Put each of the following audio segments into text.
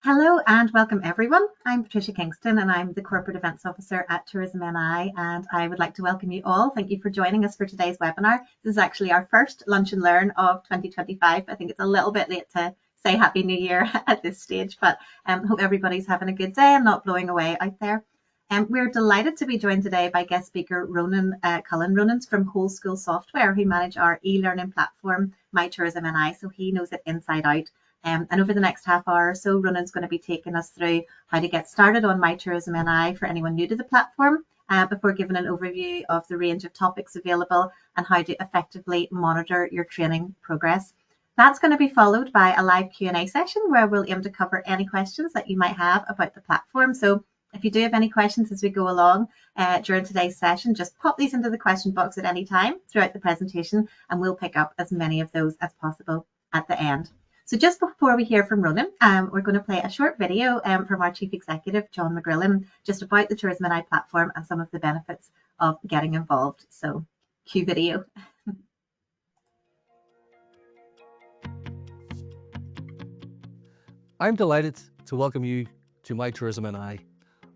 Hello and welcome everyone. I'm Patricia Kingston and I'm the Corporate Events Officer at TourismNI, and I would like to welcome you all. Thank you for joining us for today's webinar. This is actually our first Lunch and Learn of 2025. I think it's a little bit late to say Happy New Year at this stage, but hope everybody's having a good day and not blowing away out there. We're delighted to be joined today by guest speaker Ronan Cullen. Ronan's from Whole School Software, who manage our e-learning platform, MyTourismNI, so he knows it inside out. And over the next half hour or so, Ronan's going to be taking us through how to get started on MyTourismNI for anyone new to the platform, before giving an overview of the range of topics available and how to effectively monitor your training progress. That's going to be followed by a live Q&A session where we'll aim to cover any questions that you might have about the platform. So if you do have any questions as we go along during today's session, just pop these into the question box at any time throughout the presentation, and we'll pick up as many of those as possible at the end. So just before we hear from Ronan, we're going to play a short video from our Chief Executive, John McGrillen, just about the TourismNI platform and some of the benefits of getting involved. So cue video. I'm delighted to welcome you to MyTourismNI,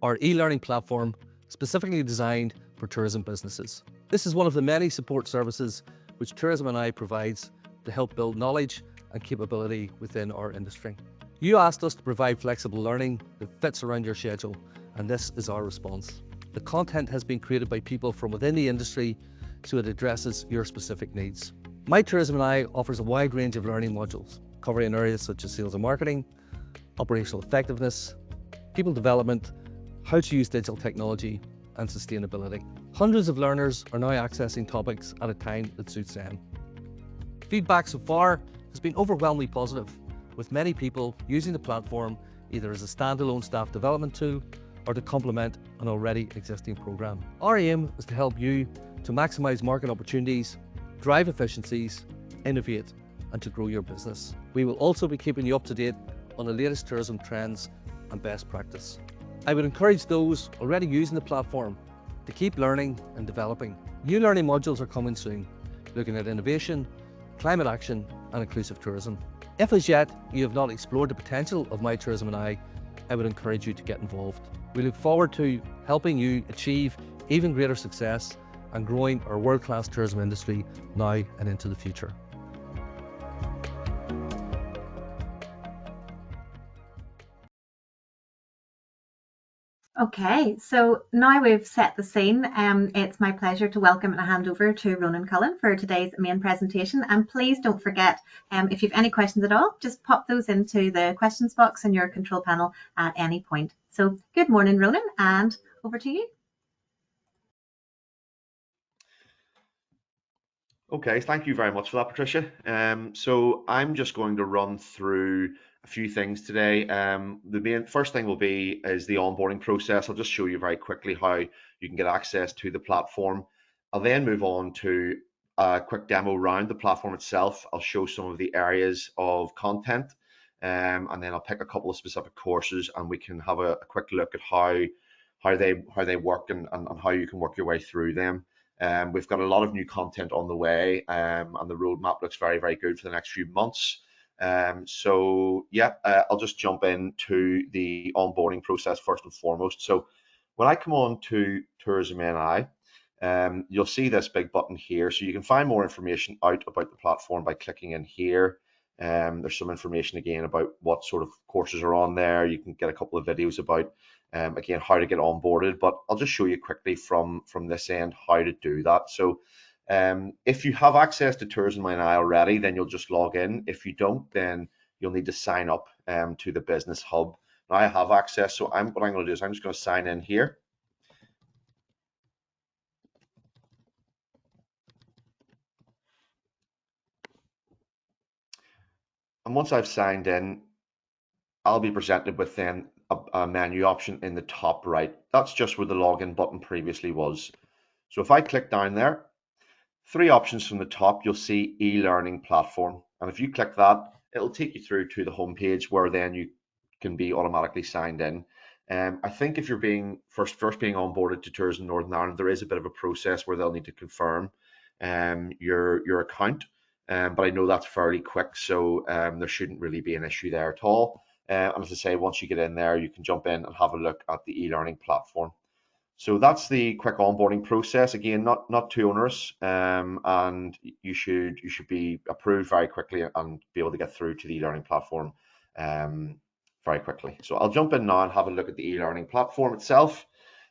our e-learning platform specifically designed for tourism businesses. This is one of the many support services which TourismNI provides to help build knowledge and capability within our industry. You asked us to provide flexible learning that fits around your schedule, and this is our response. The content has been created by people from within the industry, so it addresses your specific needs. MyTourismNI offers a wide range of learning modules, covering areas such as sales and marketing, operational effectiveness, people development, how to use digital technology, and sustainability. Hundreds of learners are now accessing topics at a time that suits them. Feedback so far has been overwhelmingly positive, with many people using the platform either as a standalone staff development tool or to complement an already existing program. Our aim is to help you to maximize market opportunities, drive efficiencies, innovate, and to grow your business. We will also be keeping you up to date on the latest tourism trends and best practice. I would encourage those already using the platform to keep learning and developing. New learning modules are coming soon, looking at innovation, climate action, and inclusive tourism. If as yet you have not explored the potential of MyTourismNI, I would encourage you to get involved. We look forward to helping you achieve even greater success and growing our world-class tourism industry now and into the future. Okay, so now we've set the scene, it's my pleasure to welcome and hand over to Ronan Cullen for today's main presentation. And please don't forget, if you have any questions at all, just pop those into the questions box in your control panel at any point. So good morning, Ronan, and over to you. Okay, thank you very much for that, Patricia. So I'm just going to run through a few things today. The first thing is the onboarding process. I'll just show you very quickly how you can get access to the platform. I'll then move on to a quick demo around the platform itself. I'll show some of the areas of content, and then I'll pick a couple of specific courses, and we can have a quick look at how they work and how you can work your way through them. We've got a lot of new content on the way, and the roadmap looks very, very good for the next few months. So yeah, I'll just jump into the onboarding process first and foremost. So when I come on to TourismNI, you'll see this big button here. So you can find more information out about the platform by clicking in here. There's some information again about what sort of courses are on there. You can get a couple of videos about again how to get onboarded, but I'll just show you quickly from this end how to do that. So if you have access to TourismNI already, then you'll just log in. If you don't, then you'll need to sign up to the business hub. Now I have access, so what I'm going to do is I'm just going to sign in here. And once I've signed in, I'll be presented with then a menu option in the top right. That's just where the login button previously was. So if I click down there, three options from the top, you'll see e-learning platform. And if you click that, it'll take you through to the home page where then you can be automatically signed in. I think if you're first being onboarded to Tourism Northern Ireland, there is a bit of a process where they'll need to confirm your account. But I know that's fairly quick, so there shouldn't really be an issue there at all. And as I say, once you get in there, you can jump in and have a look at the e-learning platform. So that's the quick onboarding process. Again, not too onerous, and you should be approved very quickly and be able to get through to the e-learning platform very quickly. So I'll jump in now and have a look at the e-learning platform itself.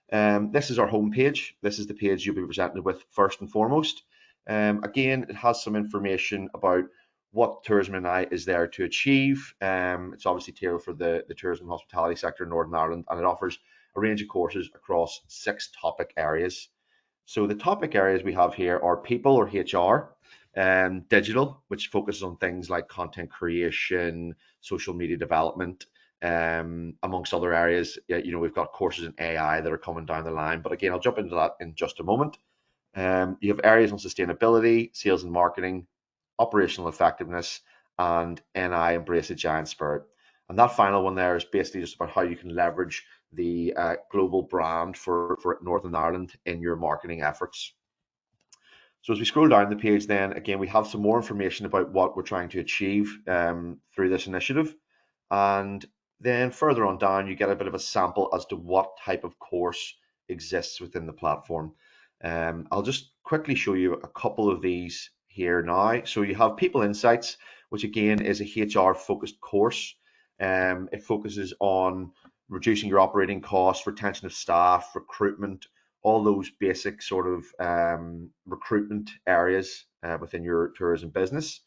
This is our home page. This is the page you'll be presented with first and foremost. Again, it has some information about what TourismNI is there to achieve. It's obviously tailored for the tourism and hospitality sector in Northern Ireland, and it offers a range of courses across 6 topic areas. So the topic areas we have here are people or HR, digital, which focuses on things like content creation, social media development, amongst other areas. We've got courses in AI that are coming down the line, but again, I'll jump into that in just a moment. You have areas on sustainability, sales and marketing, operational effectiveness, and NI, embrace a giant spirit. And that final one there is basically just about how you can leverage the global brand for Northern Ireland in your marketing efforts. So as we scroll down the page, then again, we have some more information about what we're trying to achieve through this initiative. And then further on down, you get a bit of a sample as to what type of course exists within the platform. I'll just quickly show you a couple of these here now. So you have People Insights, which again is a HR focused course. It focuses on reducing your operating costs, retention of staff, recruitment, all those basic sort of recruitment areas within your tourism business.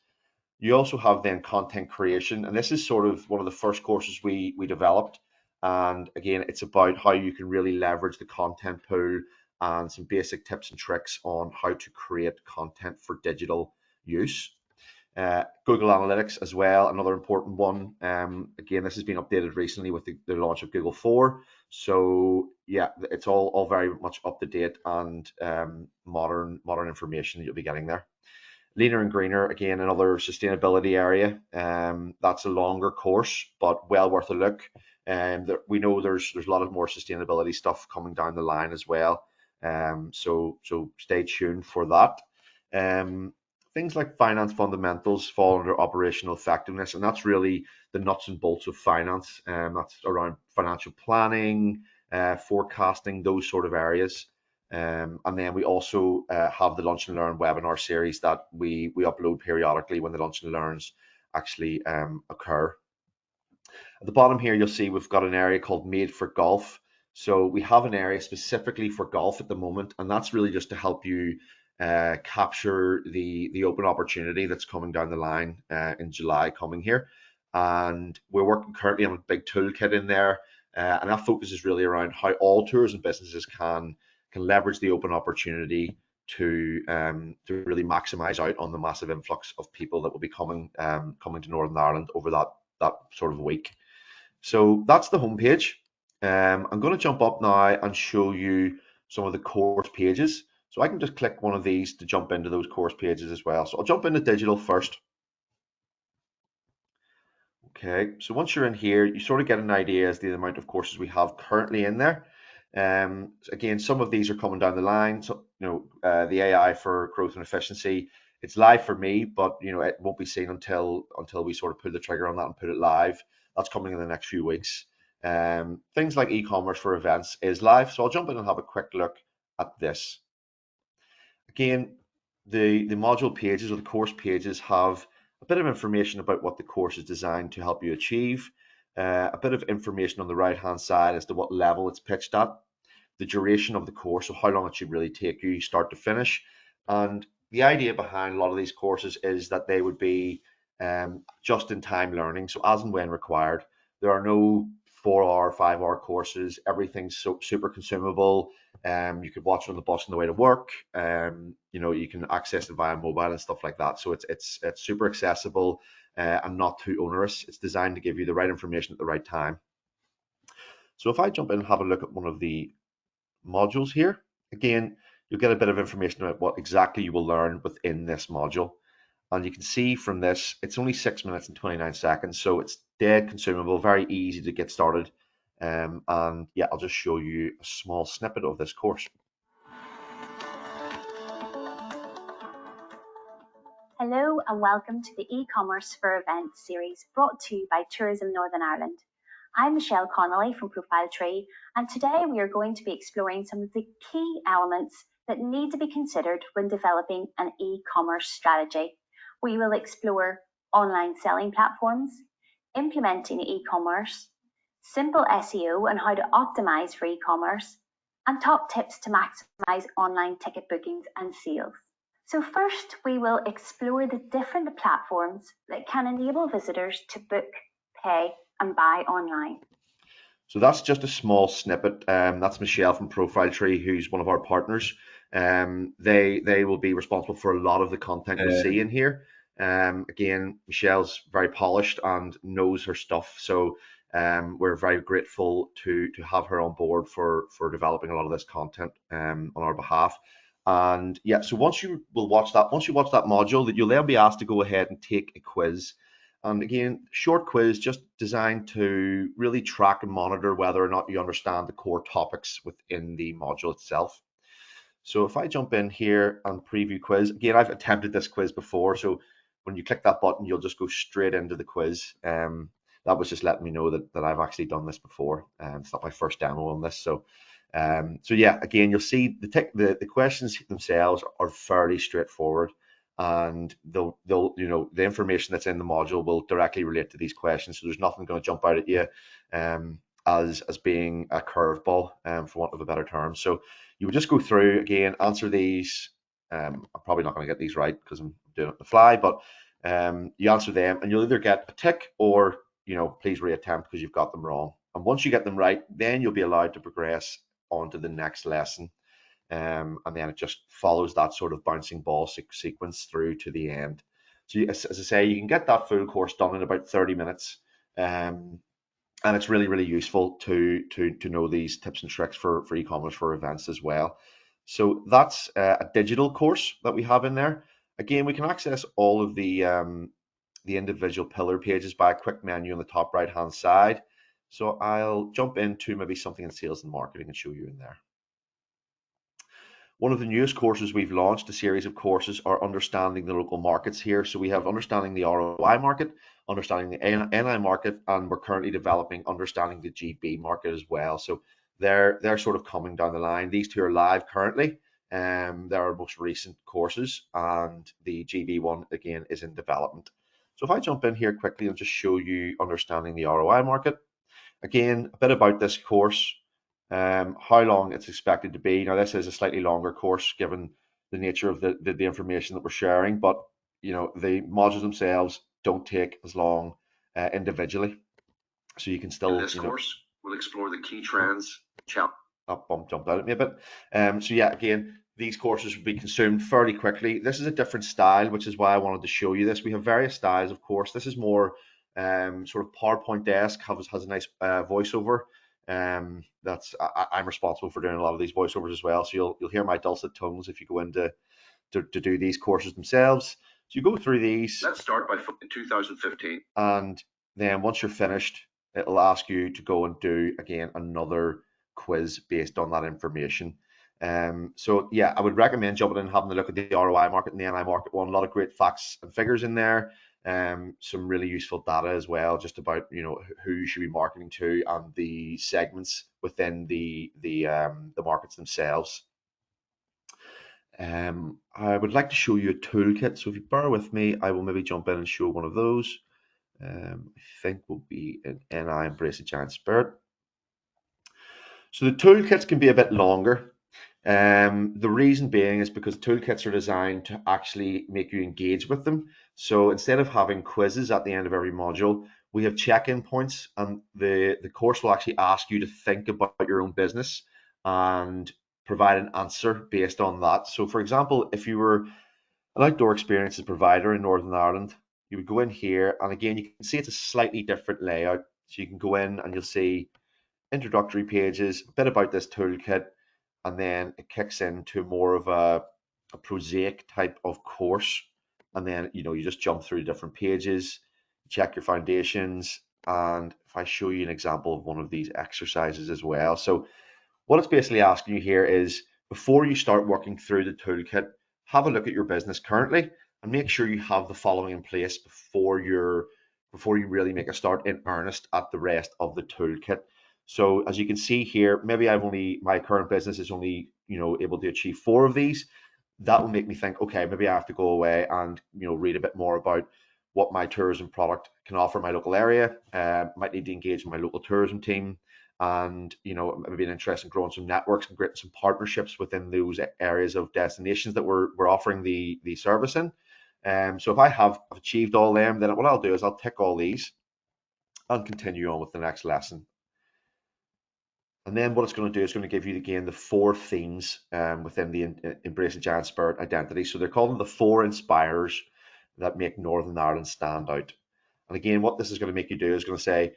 You also have then content creation, and this is sort of one of the first courses we developed. And again, it's about how you can really leverage the content pool and some basic tips and tricks on how to create content for digital use. Google Analytics as well, another important one. Again, this has been updated recently with the launch of Google 4. So yeah, it's all very much up to date and modern information that you'll be getting there. Leaner and Greener, again, another sustainability area. That's a longer course, but well worth a look. We know there's a lot of more sustainability stuff coming down the line as well. So stay tuned for that. Things like finance fundamentals fall under operational effectiveness, and that's really the nuts and bolts of finance. That's around financial planning, forecasting, those sort of areas. And then we also have the Lunch and Learn webinar series that we upload periodically when the Lunch and Learns actually occur. At the bottom here, you'll see we've got an area called Made for Golf. So we have an area specifically for golf at the moment, and that's really just to help you capture the open opportunity that's coming down the line in July coming here. And we're working currently on a big toolkit in there, and that focuses really around how all tourism businesses can leverage the open opportunity to really maximize out on the massive influx of people that will be coming to Northern Ireland over that sort of week. So that's the homepage. I'm going to jump up now and show you some of the course pages. So I can just click one of these to jump into those course pages as well. So I'll jump into digital first. Okay, so once you're in here, you sort of get an idea as to the amount of courses we have currently in there. Again, some of these are coming down the line. So, the AI for growth and efficiency, it's live for me, but it won't be seen until we sort of pull the trigger on that and put it live. That's coming in the next few weeks. Things like e-commerce for events is live. So I'll jump in and have a quick look at this. Again, the module pages or the course pages have a bit of information about what the course is designed to help you achieve, a bit of information on the right hand side as to what level it's pitched at, the duration of the course, so how long it should really take you start to finish. And the idea behind a lot of these courses is that they would be just in time learning, so as and when required. There are no 4-hour, 5-hour courses. Everything's so super consumable. You could watch it on the bus on the way to work. You can access it via mobile and stuff like that. So it's super accessible and not too onerous. It's designed to give you the right information at the right time. So if I jump in and have a look at one of the modules here, again, you'll get a bit of information about what exactly you will learn within this module. And you can see from this, it's only 6 minutes and 29 seconds. So it's dead consumable, very easy to get started. And yeah, I'll just show you a small snippet of this course. Hello and welcome to the e-commerce for events series brought to you by Tourism Northern Ireland. I'm Michelle Connolly from Profile Tree, and today we are going to be exploring some of the key elements that need to be considered when developing an e-commerce strategy. We will explore online selling platforms, implementing e-commerce, simple SEO and how to optimize for e-commerce, and top tips to maximize online ticket bookings and sales. So first, we will explore the different platforms that can enable visitors to book, pay, and buy online. So that's just a small snippet. That's Michelle from Profile Tree, who's one of our partners. They will be responsible for a lot of the content you'll see in here. Again, Michelle's very polished and knows her stuff, so we're very grateful to have her on board for developing a lot of this content on our behalf. And yeah, so once you watch that module, that you'll then be asked to go ahead and take a quiz. And again, short quiz just designed to really track and monitor whether or not you understand the core topics within the module itself. So if I jump in here and preview quiz, again, I've attempted this quiz before. So when you click that button, you'll just go straight into the quiz. That was just letting me know that I've actually done this before. It's not my first demo on this. So yeah, again, you'll see the questions themselves are fairly straightforward, and they'll the information that's in the module will directly relate to these questions. So there's nothing going to jump out at you as being a curveball, for want of a better term. So you would just go through again, answer these. I'm probably not going to get these right because I'm doing it on the fly, but you answer them and you'll either get a tick or please reattempt because you've got them wrong. And once you get them right, then you'll be allowed to progress on to the next lesson. And then it just follows that sort of bouncing ball sequence through to the end. So as I say, you can get that full course done in about 30 minutes. And it's really, really useful to know these tips and tricks for e-commerce for events as well. So that's a digital course that we have in there. Again, we can access all of the individual pillar pages by a quick menu on the top right hand side. So I'll jump into maybe something in sales and marketing and show you in there. One of the newest courses we've launched, a series of courses, are understanding the local markets here. So we have understanding the ROI market, understanding the NI market, and we're currently developing understanding the GB market as well. So they're sort of coming down the line. These two are live currently. They're our most recent courses, and the GB one again is in development. So if I jump in here quickly and just show you understanding the ROI market, again, a bit about this course. How long it's expected to be. Now, this is a slightly longer course given the nature of the information that we're sharing, but the modules themselves don't take as long individually, so you can still. This course will explore the key trends. That bump jumped out at me a bit. So yeah, again, these courses will be consumed fairly quickly. This is a different style, which is why I wanted to show you this. We have various styles, of course. This is more sort of PowerPoint-esque, has a nice voiceover. I'm responsible for doing a lot of these voiceovers as well, so you'll hear my dulcet tones if you go in to do these courses themselves. So you go through these. Let's start by in 2015, and then once you're finished, it'll ask you to go and do again another quiz based on that information. So yeah, I would recommend jumping in and having a look at the ROI market and the NI market one. A lot of great facts and figures in there. Some really useful data as well, just about who you should be marketing to and the segments within the markets themselves. I would like to show you a toolkit, so if you bear with me, I will maybe jump in and show one of those. I think will be an NI Embrace a Giant Spirit. So the toolkits can be a bit longer. The reason being is because toolkits are designed to actually make you engage with them. So instead of having quizzes at the end of every module, we have check-in points, and the course will actually ask you to think about your own business and provide an answer based on that. So for example, if you were an outdoor experiences provider in Northern Ireland, you would go in here, and again, you can see it's a slightly different layout. So you can go in and you'll see introductory pages, a bit about this toolkit, and then it kicks into more of a prosaic type of course. And then you just jump through different pages, check your foundations, and if I show you an example of one of these exercises as well. So what it's basically asking you here is, before you start working through the toolkit, have a look at your business currently and make sure you have the following in place before you really make a start in earnest at the rest of the toolkit. So as you can see here, maybe my current business is only able to achieve 4 of these. That will make me think, okay, maybe I have to go away and read a bit more about what my tourism product can offer my local area. Might need to engage with my local tourism team, and maybe an interest in growing some networks and creating some partnerships within those areas of destinations that we're offering the service in. So if I have achieved all them, then what I'll do is I'll tick all these and continue on with the next lesson. And then what it's going to do is going to give you again the 4 themes within the Embrace a Giant Spirit identity. So they're called them the 4 inspirers that make Northern Ireland stand out. And again, what this is going to make you do is going to say,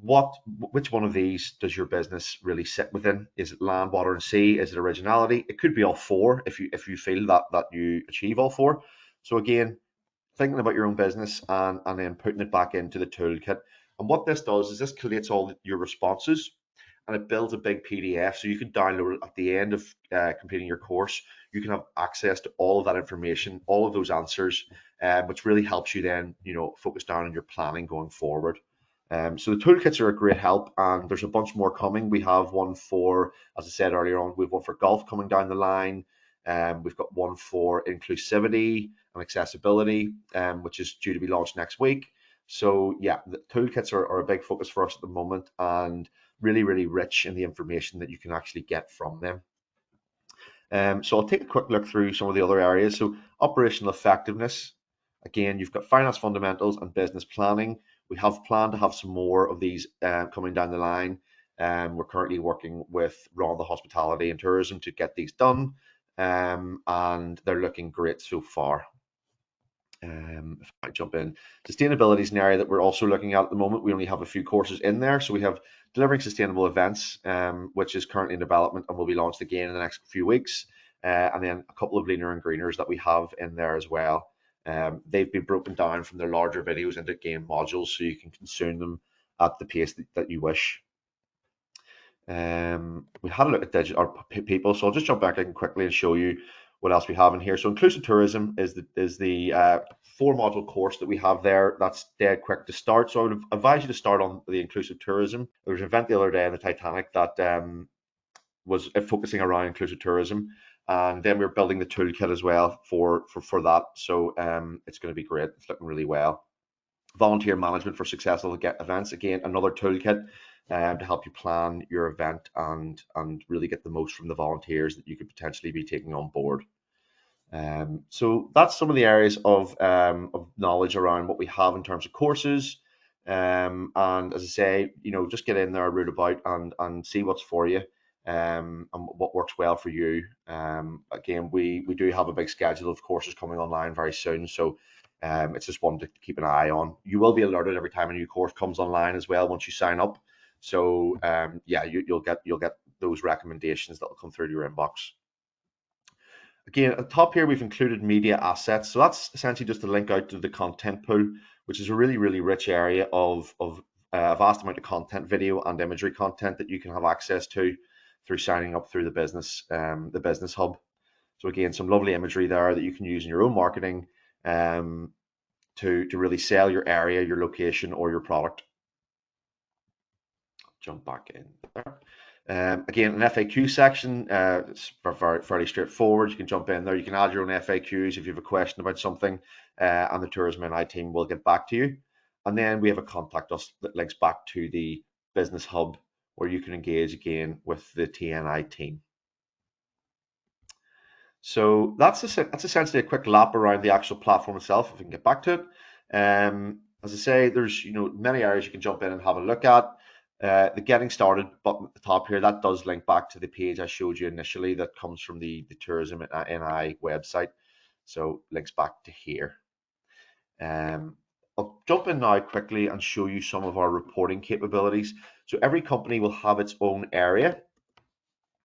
which one of these does your business really sit within? Is it land, water, and sea? Is it originality? It could be all 4 if you feel that you achieve all 4. So again, thinking about your own business and then putting it back into the toolkit. And what this does is this collates all your responses, and it builds a big PDF, so you can download it at the end of completing your course. You can have access to all of that information, all of those answers, which really helps you then, focus down on your planning going forward. So the toolkits are a great help, and there's a bunch more coming. We have one for, as I said earlier on, we have one for golf coming down the line. We've got one for inclusivity and accessibility, which is due to be launched next week. So yeah, the toolkits are a big focus for us at the moment, and really, really rich in the information that you can actually get from them. So I'll take a quick look through some of the other areas. So operational effectiveness. Again, you've got finance fundamentals and business planning. We have planned to have some more of these coming down the line. We're currently working with Rhondda Hospitality and Tourism to get these done, and they're looking great so far. If I jump in, sustainability is an area that we're also looking at the moment. We only have a few courses in there. So we have delivering sustainable events, which is currently in development and will be launched again in the next few weeks. And then a couple of leaner and greeners that we have in there as well. They've been broken down from their larger videos into game modules, so you can consume them at the pace that you wish. We had a look at digital people, so I'll just jump back in quickly and show you what else we have in here. So inclusive tourism is the 4-module course that we have there. That's dead quick to start. So I would advise you to start on the inclusive tourism. There was an event the other day in the Titanic that was focusing around inclusive tourism, and then we're building the toolkit as well for that. So it's going to be great. It's looking really well. Volunteer management for successful events. Again, another toolkit to help you plan your event and really get the most from the volunteers that you could potentially be taking on board. So that's some of the areas of knowledge around what we have in terms of courses. And as I say, just get in there, root about, and see what's for you, and what works well for you. Again, we do have a big schedule of courses coming online very soon, so it's just one to keep an eye on. You will be alerted every time a new course comes online as well once you sign up. So yeah, you'll get those recommendations that will come through to your inbox. Again, at the top here, we've included media assets. So that's essentially just a link out to the content pool, which is a really, really rich area of a vast amount of content, video and imagery content that you can have access to through signing up through the business hub. So again, some lovely imagery there that you can use in your own marketing to really sell your area, your location, or your product. Jump back in there. Again, an FAQ section, it's fairly straightforward. You can jump in there. You can add your own FAQs if you have a question about something, and the TourismNI team will get back to you. And then we have a contact us that links back to the business hub, where you can engage again with the TNI team. So that's essentially a quick lap around the actual platform itself. If we can get back to it, as I say, there's many areas you can jump in and have a look at. The getting started button at the top here, that does link back to the page I showed you initially that comes from the TourismNI website. So links back to here. I'll jump in now quickly and show you some of our reporting capabilities. So every company will have its own area.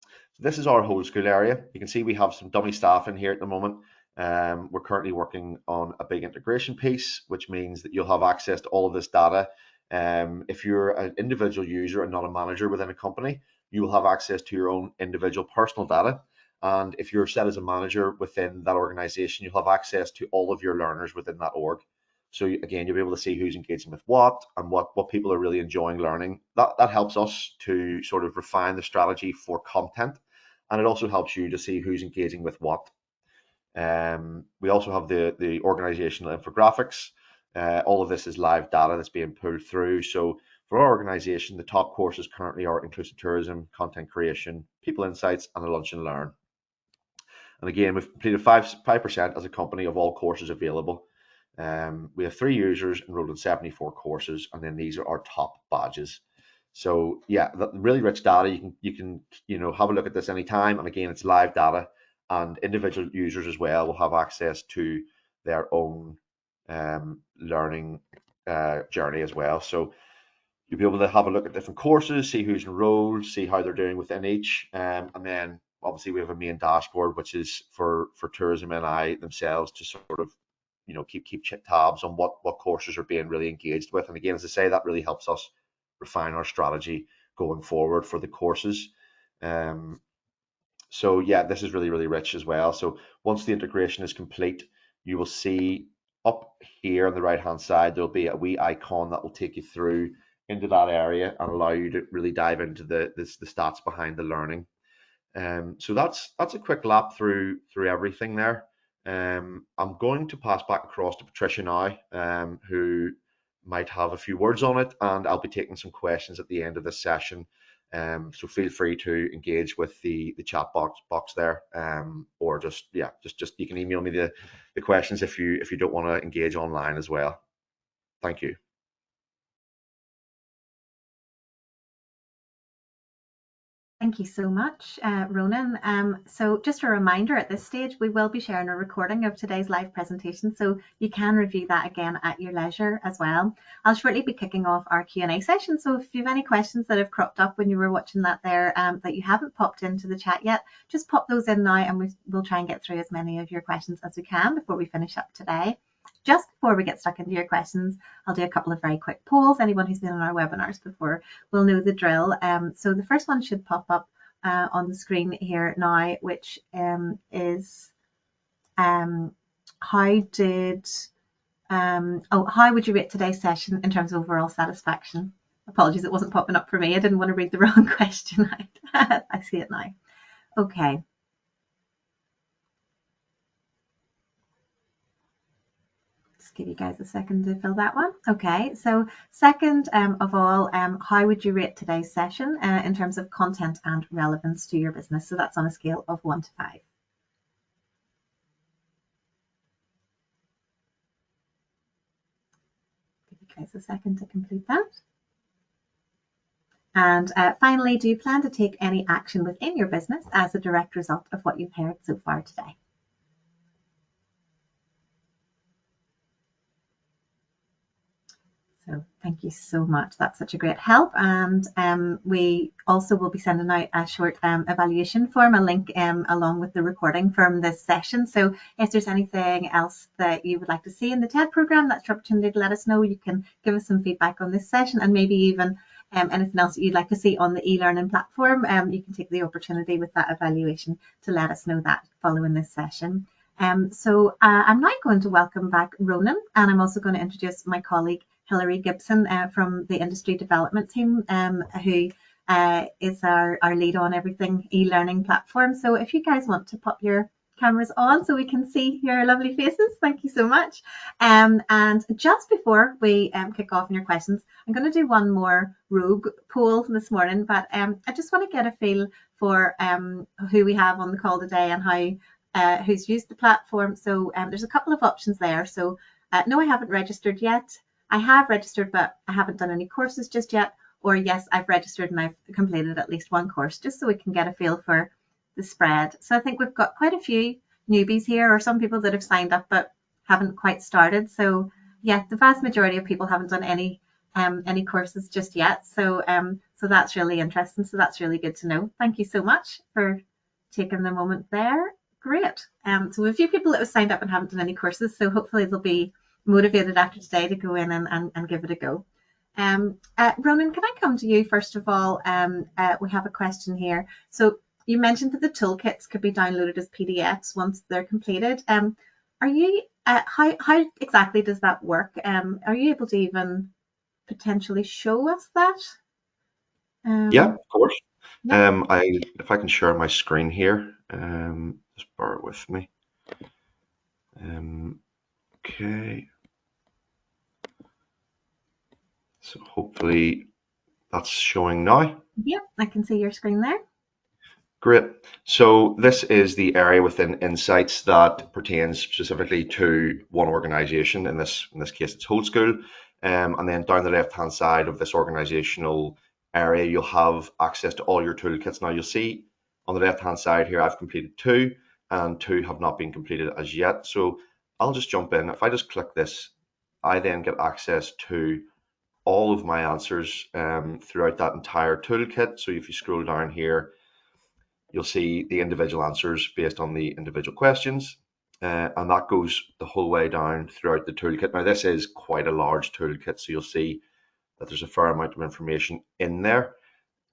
So this is our whole school area. You can see we have some dummy staff in here at the moment. We're currently working on a big integration piece, which means that you'll have access to all of this data. If you're an individual user and not a manager within a company, you will have access to your own individual personal data, And if you're set as a manager within that organization, you'll have access to all of your learners within that org. So again, you'll be able to see who's engaging with what and what people are really enjoying learning. That helps us to sort of refine the strategy for content, and it also helps you to see who's engaging with what. We also have the organizational infographics. All of this is live data that's being pulled through. So for our organization, the top courses currently are inclusive tourism, content creation, people insights, and a lunch and learn. And again, we've completed 5% as a company of all courses available. We have 3 users enrolled in 74 courses, and then these are our top badges. So yeah, really rich data. You can have a look at this anytime, and again, it's live data, and individual users as well will have access to their own learning journey as well. So you'll be able to have a look at different courses, see who's enrolled, see how they're doing within each, and then obviously we have a main dashboard which is for TourismNI themselves to sort of keep tabs on what courses are being really engaged with. And again, as I say, that really helps us refine our strategy going forward for the courses. So yeah, this is really, really rich as well. So once the integration is complete, you will see up here on the right hand side, there'll be a wee icon that will take you through into that area and allow you to really dive into the stats behind the learning. So that's a quick lap through everything there. I'm going to pass back across to Patricia now, who might have a few words on it, and I'll be taking some questions at the end of this session. So feel free to engage with the chat box there, or just you can email me the questions if you don't want to engage online as well. Thank you. Thank you so much, Ronan. So just a reminder, at this stage, we will be sharing a recording of today's live presentation, so you can review that again at your leisure as well. I'll shortly be kicking off our Q&A session, so if you have any questions that have cropped up when you were watching that there that you haven't popped into the chat yet, just pop those in now and we'll try and get through as many of your questions as we can before we finish up today. Just before we get stuck into your questions, I'll do a couple of very quick polls. Anyone who's been on our webinars before will know the drill. So the first one should pop up on the screen here now, which is how would you rate today's session in terms of overall satisfaction? Apologies, it wasn't popping up for me. I didn't want to read the wrong question out. I see it now. Okay. Give you guys a second to fill that one. Okay, so second of all, how would you rate today's session in terms of content and relevance to your business? So that's on a scale of 1 to 5. Give you guys a second to complete that. And finally, do you plan to take any action within your business as a direct result of what you've heard so far today? So thank you so much. That's such a great help. And we also will be sending out a short evaluation form, a link along with the recording from this session. So if there's anything else that you would like to see in the TED program, that's your opportunity to let us know. You can give us some feedback on this session and maybe even anything else that you'd like to see on the e-learning platform. You can take the opportunity with that evaluation to let us know that following this session. So I'm now going to welcome back Ronan, and I'm also going to introduce my colleague Hilary Gibson from the industry development team, who is our lead on everything e-learning platform. So if you guys want to pop your cameras on so we can see your lovely faces, thank you so much. And just before we kick off on your questions, I'm going to do one more rogue poll this morning, but I just want to get a feel for who we have on the call today and how who's used the platform. So there's a couple of options there. So no, I haven't registered yet. I have registered, but I haven't done any courses just yet. Or yes, I've registered and I've completed at least one course, just so we can get a feel for the spread. So I think we've got quite a few newbies here, or some people that have signed up but haven't quite started. So yeah, the vast majority of people haven't done any courses just yet. So so that's really interesting. So that's really good to know. Thank you so much for taking the moment there. Great. So we have a few people that have signed up and haven't done any courses, so hopefully they'll be motivated after today to go in and give it a go. Ronan, can I come to you first of all? We have a question here. So you mentioned that the toolkits could be downloaded as PDFs once they're completed. Are you how exactly does that work? Are you able to even potentially show us that? Yeah, of course. Yeah. If I can share my screen here, just bear with me. Okay. So hopefully that's showing now. Yeah, I can see your screen there. Great. So this is the area within Insights that pertains specifically to one organization. In this case, it's Whole School. And then down the left-hand side of this organizational area, you'll have access to all your toolkits. Now you'll see on the left-hand side here, I've completed 2 and 2 have not been completed as yet. So I'll just jump in. If I just click this, I then get access to all of my answers throughout that entire toolkit. So if you scroll down here, you'll see the individual answers based on the individual questions, and that goes the whole way down throughout the toolkit. Now, this is quite a large toolkit, so you'll see that there's a fair amount of information in there.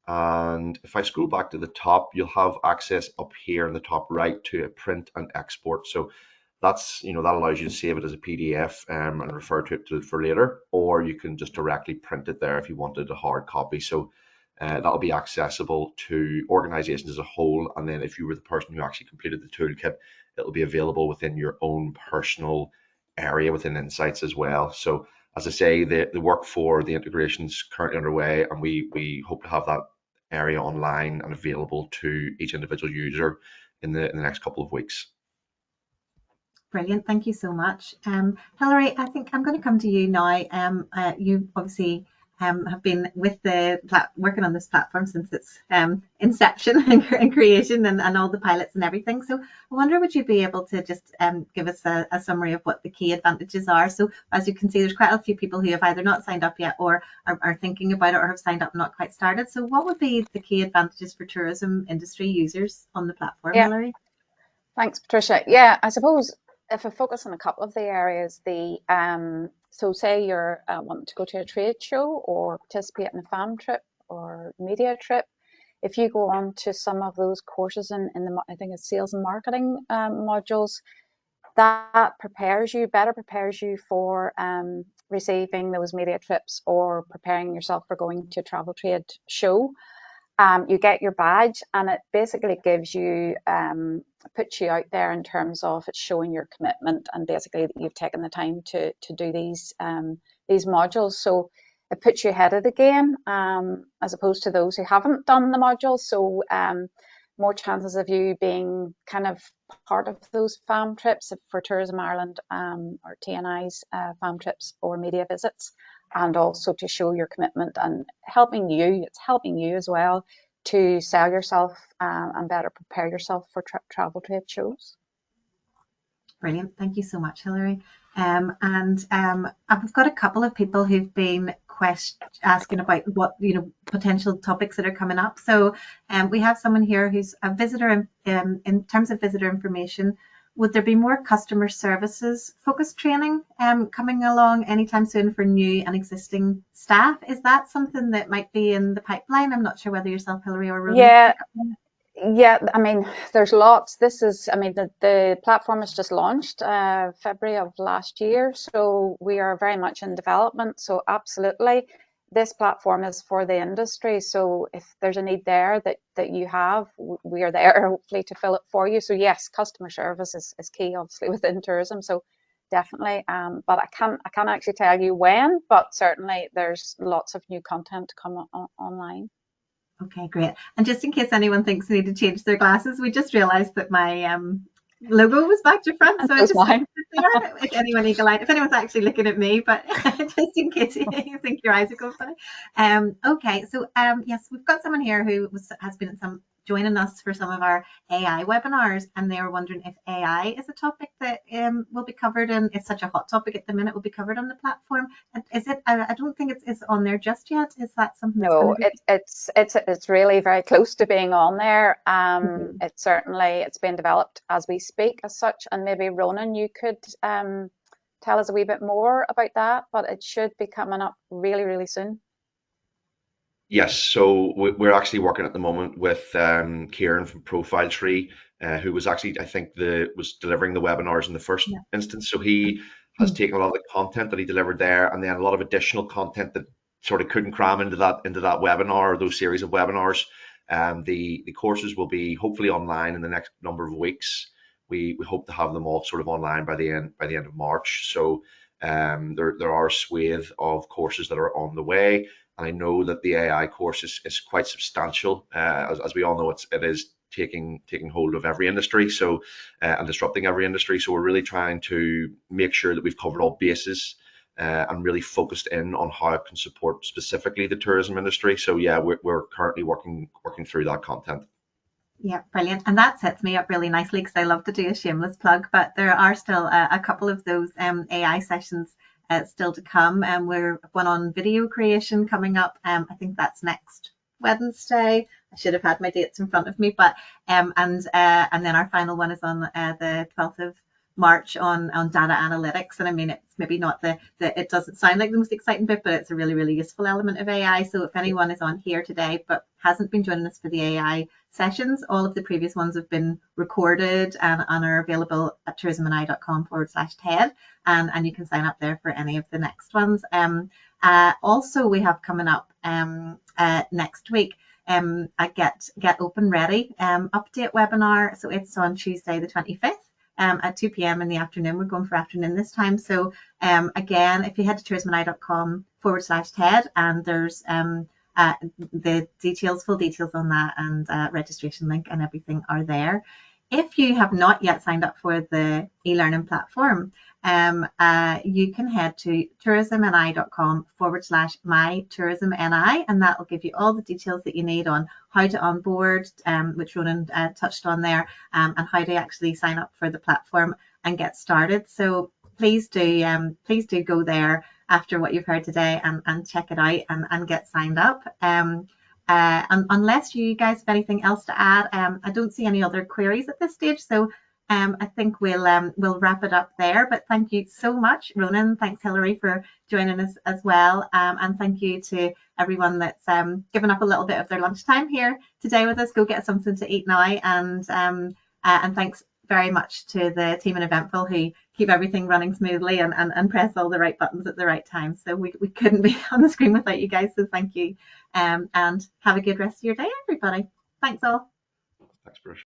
And if I scroll back to the top, you'll have access up here in the top right to a print and export. So that's, that allows you to save it as a PDF and refer to it for later, or you can just directly print it there if you wanted a hard copy. So that'll be accessible to organizations as a whole. And then if you were the person who actually completed the toolkit, it'll be available within your own personal area within Insights as well. So as I say, the work for the integration is currently underway, and we hope to have that area online and available to each individual user in the next couple of weeks. Brilliant. Thank you so much. Hilary, I think I'm going to come to you now. You obviously have been with working on this platform since its inception and creation and all the pilots and everything. So I wonder, would you be able to just give us a summary of what the key advantages are? So as you can see, there's quite a few people who have either not signed up yet or are thinking about it or have signed up and not quite started. So what would be the key advantages for tourism industry users on the platform, Yeah. Hilary? Thanks, Patricia. Yeah, I suppose if I focus on a couple of the areas, so say you're wanting to go to a trade show or participate in a fam trip or media trip, if you go on to some of those courses in the, I think it's sales and marketing modules, that better prepares you for receiving those media trips or preparing yourself for going to a travel trade show. You get your badge, and it basically gives you, puts you out there in terms of it's showing your commitment and basically that you've taken the time to do these modules. So it puts you ahead of the game as opposed to those who haven't done the modules. So more chances of you being kind of part of those FAM trips for Tourism Ireland or TNI's FAM trips or media visits, and also to show your commitment and it's helping you as well to sell yourself and better prepare yourself for travel trade shows. Brilliant. Thank you so much, Hilary. I've got a couple of people who've been asking about what potential topics that are coming up. So we have someone here who's a visitor. In terms of visitor information, would there be more customer services focused training coming along anytime soon for new and existing staff? Is that something that might be in the pipeline? I'm not sure whether yourself, Hilary, or Ronan. Yeah, I mean, there's lots. The platform has just launched February of last year, so we are very much in development. So absolutely, this platform is for the industry. So if there's a need there that you have, we are there hopefully to fill it for you. So yes, customer service is key, obviously, within tourism. So definitely, but I can't actually tell you when, but certainly there's lots of new content to come online. Okay, great. And just in case anyone thinks they need to change their glasses, we just realised that my logo was back to front. So I just mine. There, if anyone eagle-eyed, if anyone's actually looking at me, but just in case you think your eyes are going funny. Okay, so yes, we've got someone here who has been joining us for some of our AI webinars, and they were wondering if AI is a topic that will be covered, and it's such a hot topic at the minute, will be covered on the platform. And is it? I don't think it's on there just yet. Is that something? No, it's really very close to being on there. It's being developed as we speak as such, and maybe Ronan, you could tell us a wee bit more about that, but it should be coming up really, really soon. Yes, so we're actually working at the moment with Kieran from Profile Tree, who was actually, I think, was delivering the webinars in the first Yeah. instance. So he has taken a lot of the content that he delivered there, and then a lot of additional content that sort of couldn't cram into that webinar or those series of webinars. The courses will be hopefully online in the next number of weeks. We hope to have them all sort of online by the end of March. So there are a swathe of courses that are on the way. I know that the AI course is quite substantial. As we all know, it is taking hold of every industry, so and disrupting every industry. So we're really trying to make sure that we've covered all bases and really focused in on how it can support specifically the tourism industry. So yeah, we're currently working through that content. Yeah, brilliant. And that sets me up really nicely because I love to do a shameless plug, but there are still a couple of those AI sessions still to come. And we're one on video creation coming up. I think that's next Wednesday. I should have had my dates in front of me, but and then our final one is on the 12th of March on data analytics. And I mean, it's maybe not it doesn't sound like the most exciting bit, but it's a really, really useful element of AI. So if anyone is on here today but hasn't been joining us for the AI sessions, all of the previous ones have been recorded and are available at tourismni.com/TED, and you can sign up there for any of the next ones. Also, we have coming up next week a Get Open Ready update webinar. So it's on Tuesday the 25th. At 2 p.m. in the afternoon. We're going for afternoon this time. So again, if you head to tourismni.com/TED, and there's the full details on that, and registration link and everything are there. If you have not yet signed up for the e-learning platform, you can head to tourismni.com/MyTourismNI, and that will give you all the details that you need on how to onboard, which Ronan touched on there, and how to actually sign up for the platform and get started. So please do go there after what you've heard today and check it out and get signed up. And unless you guys have anything else to add, I don't see any other queries at this stage. So I think we'll wrap it up there. But thank you so much, Ronan. Thanks, Hilary, for joining us as well. And thank you to everyone that's given up a little bit of their lunchtime here today with us. Go get something to eat now. And thanks very much to the team in Eventful who keep everything running smoothly and press all the right buttons at the right time. So we couldn't be on the screen without you guys. So thank you. And have a good rest of your day, everybody. Thanks all. Thanks, Bruce.